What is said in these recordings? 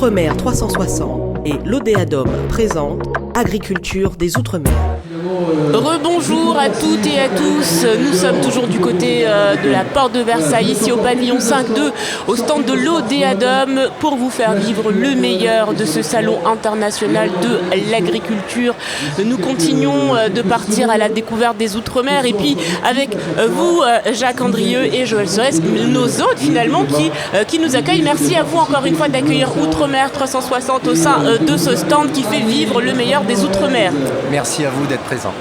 Outre-mer 360 et l'Odéadom présente Agriculture des Outre-mer. Rebonjour à toutes et à tous, nous sommes toujours du côté de la porte de Versailles, ici au pavillon 5.2, au stand de l'Odéadom, pour vous faire vivre le meilleur de ce salon international de l'agriculture. Nous continuons de partir à la découverte des Outre-mer et puis avec vous, Jacques Andrieux et Joël Sorès, nos hôtes finalement qui nous accueillent. Merci à vous encore une fois d'accueillir Outre-mer 360 au sein de ce stand qui fait vivre le meilleur des Outre-mer. Merci à vous d'être présent.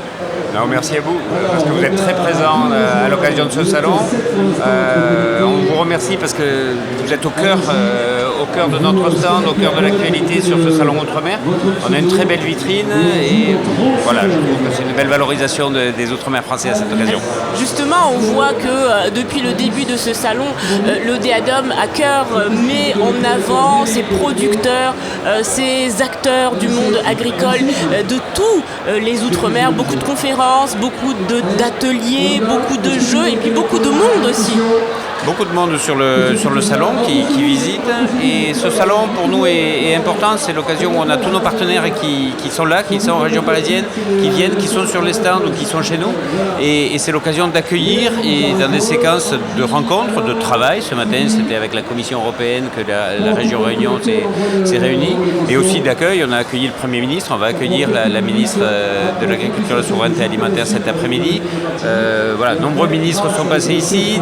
Non, merci à vous, parce que vous êtes très présents à l'occasion de ce salon. On vous remercie parce que vous êtes au cœur de notre stand, au cœur de l'actualité sur ce salon Outre-mer. On a une très belle vitrine et voilà, je trouve que c'est une belle valorisation des Outre-mer français à cette occasion. Justement, on voit que depuis le début de ce salon, l'Odéadom à cœur met en avant ses producteurs, ses acteurs du monde agricole de tous les Outre-mer, beaucoup de conférences, beaucoup d'ateliers, beaucoup de jeux et puis beaucoup de monde aussi. Beaucoup de monde sur le salon qui visite, et ce salon pour nous est important. C'est l'occasion où on a tous nos partenaires qui sont là, qui sont en région parisienne, qui viennent, qui sont sur les stands ou qui sont chez nous, et c'est l'occasion d'accueillir, et dans des séquences de rencontres, de travail. Ce matin c'était avec la Commission européenne que la région Réunion s'est réunie, et aussi d'accueil. On a accueilli le Premier ministre, on va accueillir la ministre de l'Agriculture et de la Souveraineté Alimentaire cet après-midi. Voilà, nombreux ministres sont passés ici,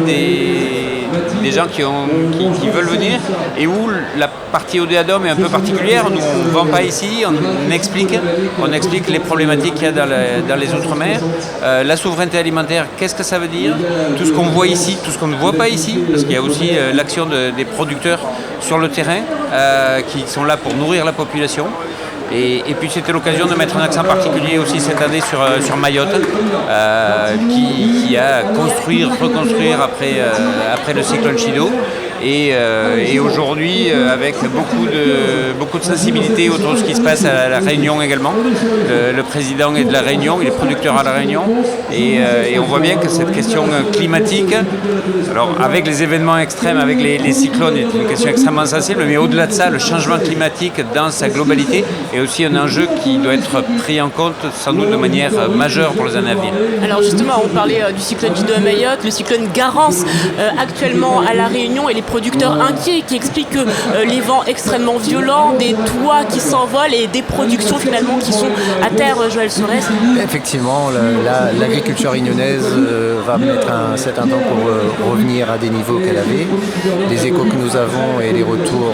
des gens qui veulent venir, et où la partie Odéadom est un peu particulière. Nous, on ne vend pas ici, on explique les problématiques qu'il y a dans les Outre-mer. La souveraineté alimentaire, qu'est-ce que ça veut dire? Tout ce qu'on voit ici, tout ce qu'on ne voit pas ici, parce qu'il y a aussi l'action des producteurs sur le terrain qui sont là pour nourrir la population. Et puis c'était l'occasion de mettre un accent particulier aussi cette année sur Mayotte, qui a reconstruire après le cyclone Chido. Et aujourd'hui, avec beaucoup de sensibilité autour de ce qui se passe à la Réunion également. Le président est de la Réunion, il est producteur à la Réunion, et on voit bien que cette question climatique, alors avec les événements extrêmes, avec les cyclones, est une question extrêmement sensible, mais au-delà de ça, le changement climatique dans sa globalité est aussi un enjeu qui doit être pris en compte sans doute de manière majeure pour les années à venir. Alors justement, on parlait du cyclone Chido à Mayotte, le cyclone Garance actuellement à la Réunion, et les producteurs inquiets qui expliquent que les vents extrêmement violents, des toits qui s'envolent et des productions finalement qui sont à terre. Joël Sorès. Effectivement, l'agriculture réunionnaise va mettre un certain temps pour revenir à des niveaux qu'elle avait. Les échos que nous avons et les retours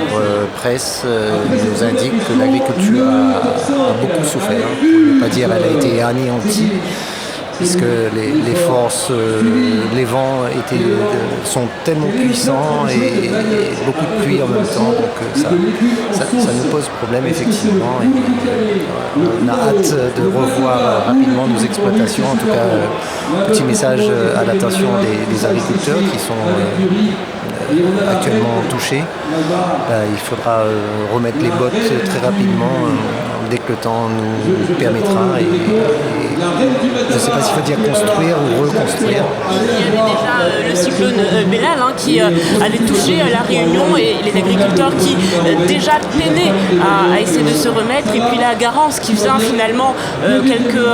presse nous indiquent que l'agriculture a beaucoup souffert, pour ne pas dire elle a été anéantie, puisque les forces, les vents sont tellement puissants et beaucoup de pluie en même temps, donc ça nous pose problème effectivement. Et on a hâte de revoir rapidement nos exploitations. En tout cas, petit message à l'attention des agriculteurs qui sont actuellement touchés. Il faudra remettre les bottes très rapidement dès que le temps nous permettra. Et je ne sais pas s'il faut dire construire ou reconstruire. Il y avait déjà le cyclone Bellal qui avait touché la Réunion, et les agriculteurs qui déjà peinaient à essayer de se remettre, et puis la Garance qui vient finalement quelques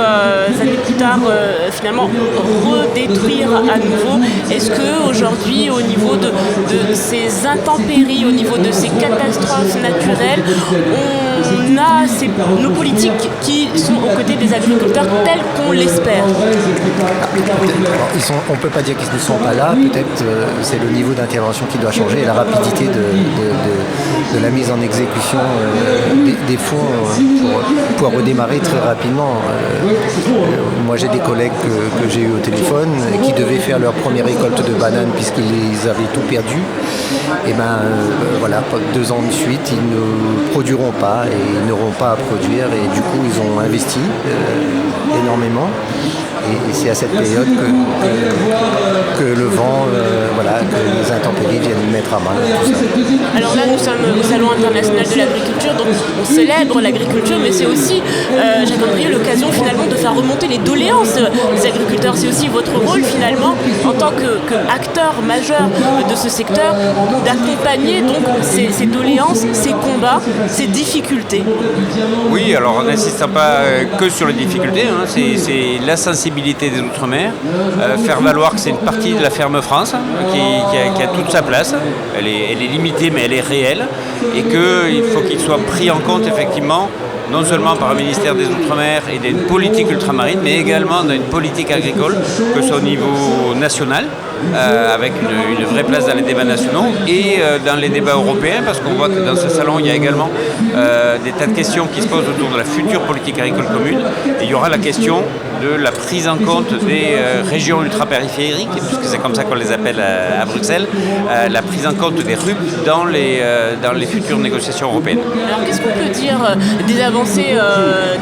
années plus tard finalement redétruire à nouveau. Est-ce qu'aujourd'hui, au niveau de ces intempéries, au niveau de ces catastrophes naturelles, on a nos politiques qui sont aux côtés des agriculteurs tels qu'on l'espère? On ne peut pas dire qu'ils ne sont pas là. Peut-être c'est le niveau d'intervention qui doit changer, et la rapidité de la mise en exécution des fonds pour pouvoir redémarrer très rapidement. Moi, j'ai des collègues que j'ai eu au téléphone qui devaient faire leur première récolte de bananes puisqu'ils avaient tout perdu. Et voilà, 2 ans de suite, ils ne produiront pas et ils n'auront pas à produire, et du coup ils ont investi énormément. Et c'est à cette période que le vent, que les intempéries viennent mettre à mal tout ça. Alors là, nous sommes au Salon international de l'agriculture, donc on célèbre l'agriculture, mais c'est aussi, Jacques-André, l'occasion finalement de faire remonter les doléances des agriculteurs. C'est aussi votre rôle finalement, en tant qu'acteur majeur de ce secteur, d'accompagner donc ces doléances, ces combats, ces difficultés. Oui, alors en n'insistant pas que sur les difficultés, c'est la sensibilité des Outre-mer, faire valoir que c'est une partie de la ferme France qui a toute sa place. Elle est limitée, mais elle est réelle, et qu'il faut qu'il soit pris en compte effectivement, non seulement par le ministère des Outre-mer et d'une politique ultramarine, mais également d'une politique agricole, que ce soit au niveau national, avec une vraie place dans les débats nationaux et dans les débats européens, parce qu'on voit que dans ce salon, il y a également des tas de questions qui se posent autour de la future politique agricole commune. Et il y aura la question de la prise en compte des régions ultra-périphériques, puisque c'est comme ça qu'on les appelle à Bruxelles, la prise en compte des RUP dans les futures négociations européennes. Alors qu'est-ce qu'on peut dire des avancées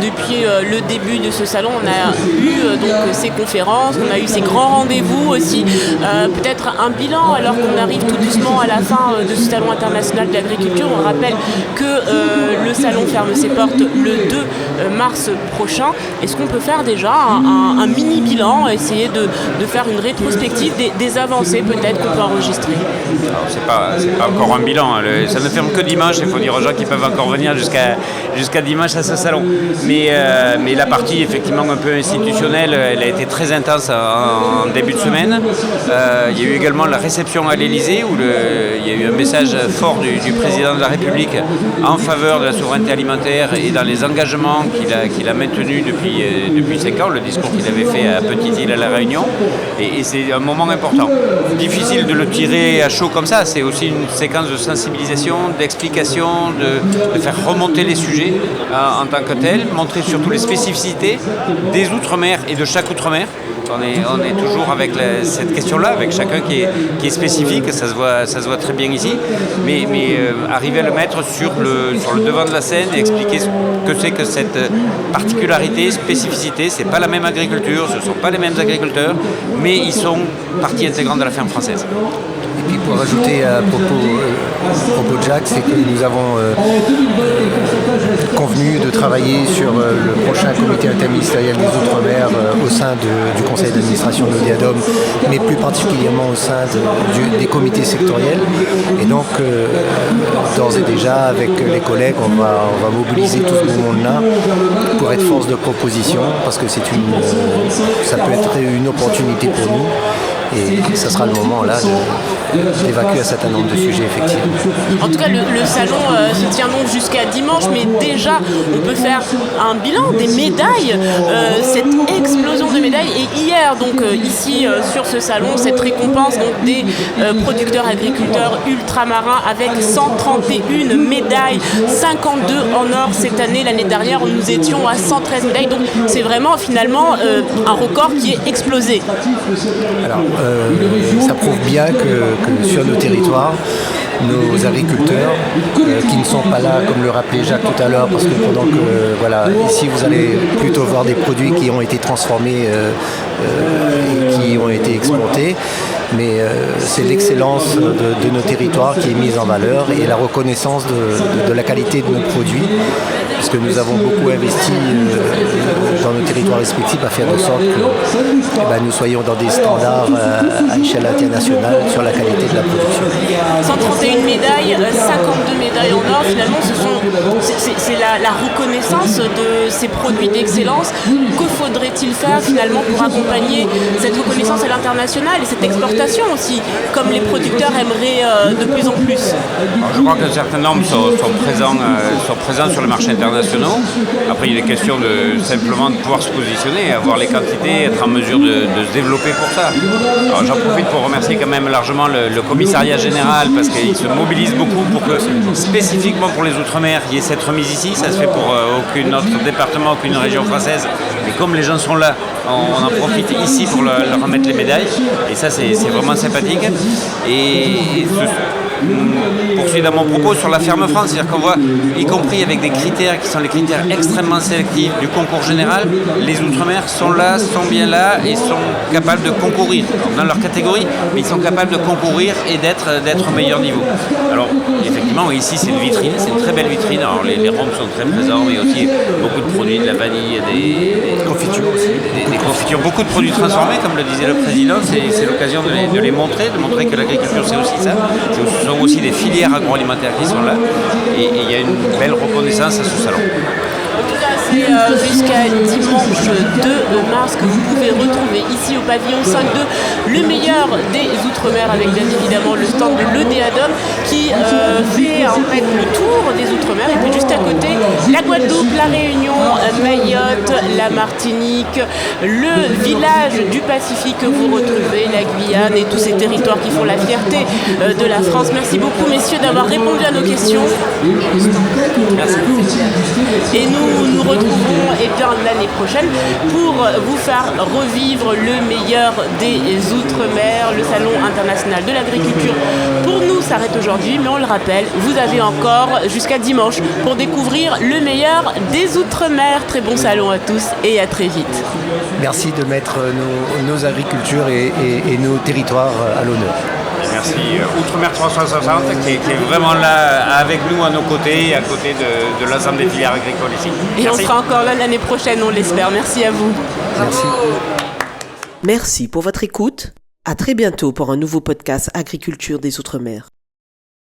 depuis le début de ce salon? On a eu donc ces conférences, on a eu ces grands rendez-vous aussi, peut-être un bilan alors qu'on arrive tout doucement à la fin de ce salon international de l'agriculture. On rappelle que le salon ferme ses portes le 2 mars prochain. Est-ce qu'on peut faire déjà un mini bilan, essayer de faire une rétrospective des avancées peut-être qu'on peut enregistrer? Alors, c'est pas encore un bilan, ça ne ferme que dimanche, il faut dire aux gens qui peuvent encore venir jusqu'à dimanche à ce salon. Mais la partie effectivement un peu institutionnelle, elle a été très intense en début de semaine. Il y a eu également la réception à l'Elysée où il y a eu un message fort du président de la République en faveur de la souveraineté alimentaire et dans les engagements qu'il a maintenus depuis 5 ans, le discours qu'il avait fait à Petite-Île à La Réunion. Et c'est un moment important. Difficile de le tirer à chaud comme ça, c'est aussi une séquence de sensibilisation, d'explication, de faire remonter les sujets en tant que tels, montrer surtout les spécificités des Outre-mer et de chaque Outre-mer. On est toujours avec cette question-là, avec chacun qui est spécifique, ça se voit très bien ici, mais arriver à le mettre sur le devant de la scène et expliquer ce que c'est que cette particularité, spécificité. C'est pas la même agriculture, ce ne sont pas les mêmes agriculteurs, mais ils sont partie intégrante de la ferme française. Et puis pour ajouter à propos de Jacques, c'est que nous avons convenu de travailler sur le prochain comité interministériel des Outre-mer au sein du conseil d'administration de l'ODEADOM, mais plus particulièrement au sein des comités sectoriels. Et donc, d'ores et déjà, avec les collègues, on va mobiliser tout ce monde-là pour être force de proposition, parce que ça peut être une opportunité pour nous. Et ça sera le moment là d'évacuer un certain nombre de sujets effectivement. En tout cas, le salon se tient donc jusqu'à dimanche, mais déjà on peut faire un bilan des médailles, cette explosion de médailles. Et hier, donc ici sur ce salon, cette récompense donc, des producteurs agriculteurs ultramarins avec 131 médailles, 52 en or cette année. L'année dernière, nous étions à 113 médailles. Donc c'est vraiment finalement un record qui est explosé. Alors, ça prouve bien que sur nos territoires, nos agriculteurs qui ne sont pas là, comme le rappelait Jacques tout à l'heure, parce que pendant que ici vous allez plutôt voir des produits qui ont été transformés et qui ont été exportés, mais c'est l'excellence de nos territoires qui est mise en valeur et la reconnaissance de la qualité de nos produits, puisque nous avons beaucoup investi dans nos territoires respectifs à faire de sorte que nous soyons dans des standards à échelle internationale sur la qualité de la production. 131 médailles, 52 médailles en or, finalement c'est la reconnaissance de ces produits d'excellence. Que faudrait-il faire finalement pour accompagner cette reconnaissance à l'international et cette exportation aussi, comme les producteurs aimeraient de plus en plus? Alors, je crois qu'un certain nombre sont présents sur le marché international. Après, il est question simplement de pouvoir se positionner, avoir les quantités, être en mesure de se développer pour ça. Alors, j'en profite pour remercier quand même largement le commissariat général parce qu'il se mobilise beaucoup pour que, spécifiquement pour les Outre-mer, il y ait cette remise ici. Ça se fait pour aucun autre département, aucune région française. Mais comme les gens sont là, on en profite ici pour leur remettre les médailles. Et ça, c'est vraiment sympathique. Et poursuivre dans mon propos sur la ferme France, c'est-à-dire qu'on voit, y compris avec des critères qui sont les critères extrêmement sélectifs du concours général, les Outre-mer sont là, sont bien là et sont capables de concourir dans leur catégorie, mais ils sont capables de concourir et d'être au meilleur niveau. Alors effectivement, ici c'est une vitrine, c'est une très belle vitrine. Alors les rhums sont très présents, mais aussi beaucoup de produits, de la vanille, des confitures aussi, des confitures, beaucoup de produits transformés, comme le disait le président. C'est l'occasion de les montrer, de montrer que l'agriculture c'est aussi ça. Ce sont aussi des filières agroalimentaires qui sont là, et il y a une belle reconnaissance à ce salon. En tout cas, c'est jusqu'à dimanche 2 mars que vous pouvez retrouver ici au pavillon 5.2 le meilleur des Outre-mer, avec bien évidemment le stand de l'Odéadom qui fait en fait le tour des Outre-mer. Et puis juste à côté, la Guadeloupe, la Réunion, Mayotte, la Martinique, le village du Pacifique que vous retrouvez, la Guyane et tous ces territoires qui font la fierté de la France. Merci beaucoup, messieurs, d'avoir répondu à nos questions. Merci. Et nous retrouvons l'année prochaine pour vous faire revivre le meilleur des Outre-mer. Le Salon international de l'agriculture pour nous s'arrête aujourd'hui, mais on le rappelle, vous avez encore jusqu'à dimanche pour découvrir le meilleur des Outre-mer. Très bon salon à tous et à très vite. Merci de mettre nos agricultures et nos territoires à l'honneur. Merci Outre-mer 360 qui est vraiment là avec nous à nos côtés, à côté de l'ensemble des filières agricoles ici. Et merci. On sera encore là l'année prochaine, on l'espère. Merci à vous. Merci. Merci pour votre écoute. À très bientôt pour un nouveau podcast Agriculture des Outre-mer.